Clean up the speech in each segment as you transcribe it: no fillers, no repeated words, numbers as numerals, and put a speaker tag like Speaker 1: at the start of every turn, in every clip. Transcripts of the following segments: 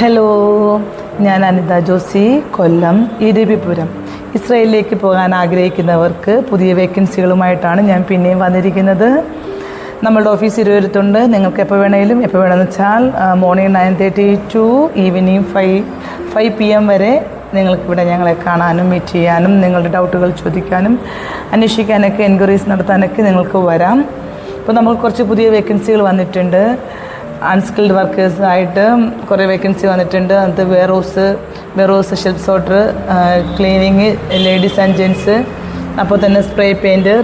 Speaker 1: Hello, ഞാൻ അനിത ജോസി, കൊല്ലം ഇരവിപുരം. ഇസ്രായേലിലേക്ക് പോകാൻ ആഗ്രഹിക്കുന്നവർക്ക് പുതിയ വേക്കൻസികളുമായിട്ടാണ് ഞാൻ പിന്നെയും വന്നിരിക്കുന്നത്. നമ്മളുടെ ഓഫീസ് ഇരുവരുത്തുണ്ട്. നിങ്ങൾക്ക് എപ്പോൾ വേണമെന്ന് വെച്ചാൽ മോർണിംഗ് 9:30 ടു ഈവനിങ് 5 PM വരെ നിങ്ങൾക്കിവിടെ ഞങ്ങളെ കാണാനും മീറ്റ് ചെയ്യാനും നിങ്ങളുടെ ഡൗട്ടുകൾ ചോദിക്കാനും അന്വേഷിക്കാനൊക്കെ എൻക്വയറീസ് നടത്താനൊക്കെ നിങ്ങൾക്ക് വരാം. ഇപ്പോൾ നമുക്ക് കുറച്ച് പുതിയ വേക്കൻസികൾ വന്നിട്ടുണ്ട്. അൺസ്കിൽഡ് വർക്കേഴ്സായിട്ട് കുറേ വേക്കൻസി വന്നിട്ടുണ്ട്. അത് warehouse, shelf sorter, cleaning, ladies and gents, അപ്പോൾ തന്നെ സ്പ്രേ പെയിൻറ്റർ,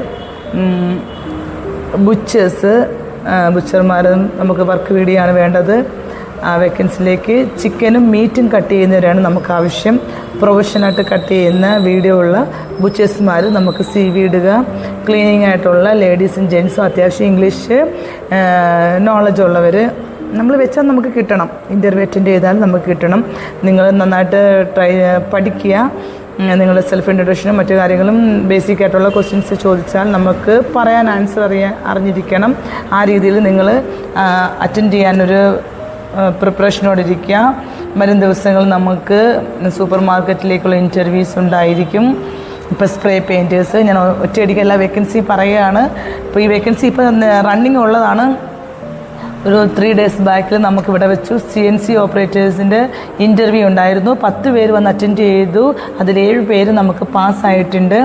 Speaker 1: ബുച്ചർമാരും നമുക്ക് വർക്ക് വീഡിയോയാണ് വേണ്ടത്. ആ വേക്കൻസിലേക്ക് ചിക്കനും മീറ്റും കട്ട് ചെയ്യുന്നവരാണ് നമുക്ക് ആവശ്യം. പ്രൊഫഷനായിട്ട് കട്ട് ചെയ്യുന്ന വീഡിയോ ഉള്ള ബുച്ചേഴ്സ്മാർ നമുക്ക് CV ഇടുക. ക്ലീനിങ് ആയിട്ടുള്ള ലേഡീസും ജെൻറ്റ്സും അത്യാവശ്യം ഇംഗ്ലീഷ് നോളജ് ഉള്ളവർ നമ്മൾ വെച്ചാൽ നമുക്ക് കിട്ടണം. ഇൻ്റർവ്യൂ അറ്റൻഡ് ചെയ്താൽ നമുക്ക് കിട്ടണം. നിങ്ങൾ നന്നായിട്ട് പഠിക്കുക. നിങ്ങളുടെ സെൽഫ് ഇൻട്രൊഡക്ഷനും മറ്റു കാര്യങ്ങളും ബേസിക് ആയിട്ടുള്ള ക്വസ്റ്റ്യൻസ് ചോദിച്ചാൽ നമുക്ക് പറയാൻ ആൻസർ അറിഞ്ഞിരിക്കണം. ആ രീതിയിൽ നിങ്ങൾ അറ്റൻഡ് ചെയ്യാനൊരു പ്രിപ്പറേഷനോടിരിക്കുക. വരും ദിവസങ്ങൾ നമുക്ക് സൂപ്പർ മാർക്കറ്റിലേക്കുള്ള ഇൻ്റർവ്യൂസ് ഉണ്ടായിരിക്കും. ഇപ്പോൾ സ്പ്രേ പെയിൻറ്റേഴ്സ്, ഞാൻ ഒറ്റയടിക്ക് എല്ലാ വേക്കൻസി പറയുകയാണ്. ഇപ്പോൾ ഈ വേക്കൻസി ഇപ്പോൾ റണ്ണിങ് ഉള്ളതാണ്. ഒരു 3 days ബാക്കിൽ നമുക്കിവിടെ വെച്ചു CNC ഓപ്പറേറ്റേഴ്സിൻ്റെ ഇൻ്റർവ്യൂ ഉണ്ടായിരുന്നു. 10 പേര് വന്ന് അറ്റൻഡ് ചെയ്തു. അതിൽ 7 പേര് നമുക്ക് പാസ്സായിട്ടുണ്ട്.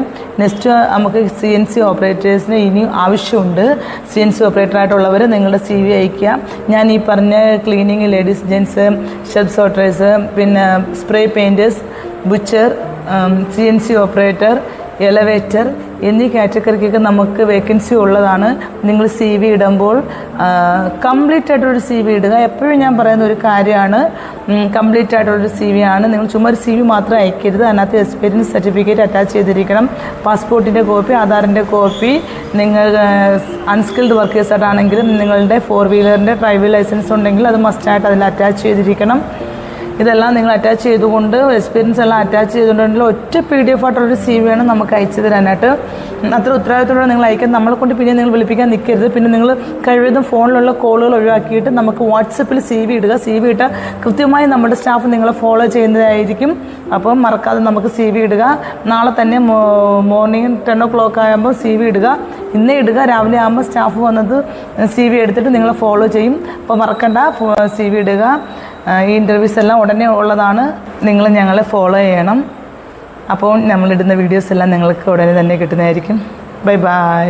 Speaker 1: നെക്സ്റ്റ് നമുക്ക് CNC ഓപ്പറേറ്റേഴ്സിന് ഇനിയും ആവശ്യമുണ്ട്. CNC ഓപ്പറേറ്ററായിട്ടുള്ളവർ നിങ്ങളുടെ CV അയയ്ക്കുക. ഞാൻ ഈ പറഞ്ഞ ക്ലീനിങ്, ലേഡീസ് ജെൻറ്റ്സ്, ഷെൽഫ് സോർട്ടേഴ്സ്, പിന്നെ spray painters, butcher, CNC operator, elevator എന്നീ കാറ്റഗറിക്കൊക്കെ നമുക്ക് വേക്കൻസി ഉള്ളതാണ്. നിങ്ങൾ CV ഇടുമ്പോൾ കംപ്ലീറ്റ് ആയിട്ടൊരു CV ഇടുക. എപ്പോഴും ഞാൻ പറയുന്ന ഒരു കാര്യമാണ്, കംപ്ലീറ്റ് ആയിട്ടുള്ളൊരു CV ആണ്. നിങ്ങൾ ചുമ്മാ ഒരു CV മാത്രം അയക്കരുത്. അതിനകത്ത് എക്സ്പീരിയൻസ് സർട്ടിഫിക്കറ്റ് അറ്റാച്ച് ചെയ്തിരിക്കണം. പാസ്പോർട്ടിൻ്റെ കോപ്പി, ആധാറിൻ്റെ കോപ്പി. നിങ്ങൾ അൺസ്കിൽഡ് വർക്കേഴ്സായിട്ടാണെങ്കിലും നിങ്ങളുടെ 4-wheeler ഡ്രൈവിംഗ് ലൈസൻസ് ഉണ്ടെങ്കിൽ അത് മസ്റ്റായിട്ട് അതിൽ അറ്റാച്ച് ചെയ്തിരിക്കണം. ഇതെല്ലാം നിങ്ങൾ അറ്റാച്ച് ചെയ്തുകൊണ്ട് എക്സ്പീരിയൻസ് എല്ലാം അറ്റാച്ച് ചെയ്തുകൊണ്ടുള്ള ഒറ്റ PDF ആയിട്ടുള്ളൊരു CV ആണ് നമുക്ക് അയച്ചു തരാനായിട്ട്. അത്ര ഉത്തരവാദിത്തത്തോടെ നിങ്ങൾ അയക്കാൻ നമ്മളെ കൊണ്ട് പിന്നെ നിങ്ങൾ വിളിപ്പിക്കാൻ നിൽക്കരുത്. പിന്നെ നിങ്ങൾ കഴിവതും ഫോണിലുള്ള കോളുകൾ ഒഴിവാക്കിയിട്ട് നമുക്ക് വാട്സപ്പിൽ CV ഇടുക. CV ഇട്ടാൽ കൃത്യമായി നമ്മുടെ സ്റ്റാഫ് നിങ്ങളെ ഫോളോ ചെയ്യുന്നതായിരിക്കും. അപ്പം മറക്കാതെ നമുക്ക് CV ഇടുക. നാളെ തന്നെ മോർണിംഗ് 10 o'clock ആകുമ്പോൾ CV ഇടുക. ഇന്നേ ഇടുക. രാവിലെ ആകുമ്പോൾ സ്റ്റാഫ് വന്നത് CV എടുത്തിട്ട് നിങ്ങളെ ഫോളോ ചെയ്യും. അപ്പോൾ മറക്കണ്ട, CV ഇടുക. ഈ ഇൻ്റർവ്യൂസ് എല്ലാം ഉടനെ ഉള്ളതാണ്. നിങ്ങൾ ഞങ്ങളെ ഫോളോ ചെയ്യണം. അപ്പോൾ നമ്മളിടുന്ന വീഡിയോസ് എല്ലാം നിങ്ങൾക്ക് ഉടനെ തന്നെ കിട്ടുന്നതായിരിക്കും. ബൈ.